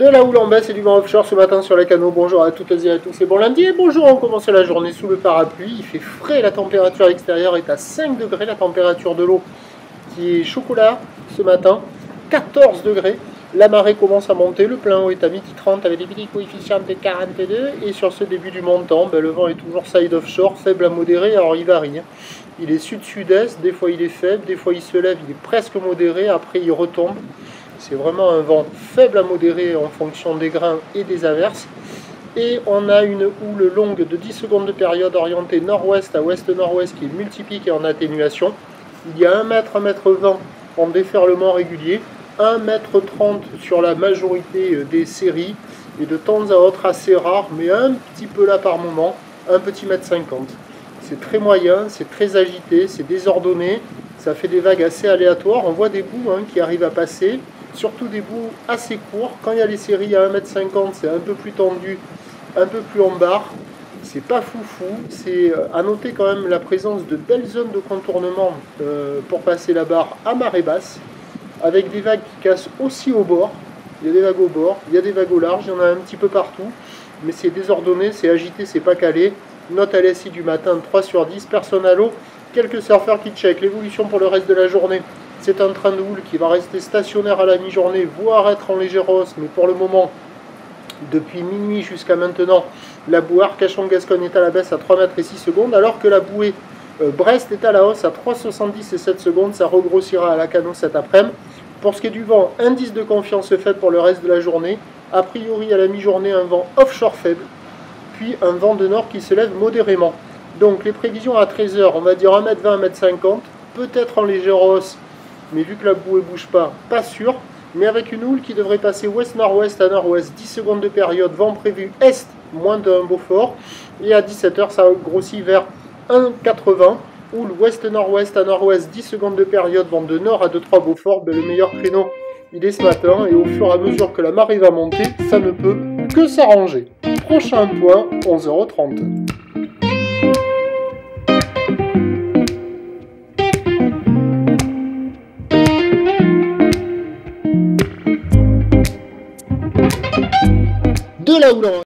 De la houle en baisse et du vent offshore ce matin sur les canaux. Bonjour à toutes et à tous et bon lundi. Et bonjour, on commence la journée sous le parapluie. Il fait frais, la température extérieure est à 5 degrés. La température de l'eau qui est chocolat ce matin, 14 degrés. La marée commence à monter, le plein eau est à midi 30 avec des petits coefficients de 42. Et sur ce début du montant, le vent est toujours side offshore, faible à modéré, alors il varie. Il est sud-sud-est, des fois il est faible, des fois il se lève, il est presque modéré, après il retombe. C'est vraiment un vent faible à modéré en fonction des grains et des averses. Et on a une houle longue de 10 secondes de période orientée nord-ouest à ouest-nord-ouest qui est multiplique et en atténuation. Il y a 1 mètre, 1 mètre 20 en déferlement régulier, 1 mètre 30 sur la majorité des séries et de temps à autre assez rare, mais un petit peu là par moment, un petit mètre 50. C'est très moyen, c'est très agité, c'est désordonné, ça fait des vagues assez aléatoires. On voit des bouts qui arrivent à passer. Surtout des bouts assez courts. Quand il y a les séries à 1,50 m, c'est un peu plus tendu, un peu plus en barre. C'est pas foufou. C'est à noter quand même la présence de belles zones de contournement pour passer la barre à marée basse, avec des vagues qui cassent aussi au bord. Il y a des vagues au bord, il y a des vagues au large, il y en a un petit peu partout. Mais c'est désordonné, c'est agité, c'est pas calé. Note à l'SI du matin 3 sur 10. Personne à l'eau. Quelques surfeurs qui checkent. L'évolution pour le reste de la journée. C'est un train de houle qui va rester stationnaire à la mi-journée, voire être en légère hausse, mais pour le moment, depuis minuit jusqu'à maintenant, la bouée Arcachon-Gascogne est à la baisse à 3 mètres et 6 secondes, alors que la bouée Brest est à la hausse à 3,70 et 7 secondes, ça regrossira à la Cano cet après-midi. Pour ce qui est du vent, indice de confiance fait pour le reste de la journée, a priori à la mi-journée un vent offshore faible, puis un vent de nord qui se lève modérément. Donc les prévisions à 13 h, on va dire 1m20, 1m50, peut-être en légère hausse, mais vu que la bouée ne bouge pas sûr, mais avec une houle qui devrait passer ouest-nord-ouest à nord-ouest, 10 secondes de période, vent prévu est, moins d'un Beaufort, et à 17 h ça grossit vers 1,80, houle ouest-nord-ouest à nord-ouest, 10 secondes de période, vent de nord à 2-3 Beaufort, le meilleur créneau il est ce matin, et au fur et à mesure que la marée va monter, ça ne peut que s'arranger. Prochain point, 11h30. De la houle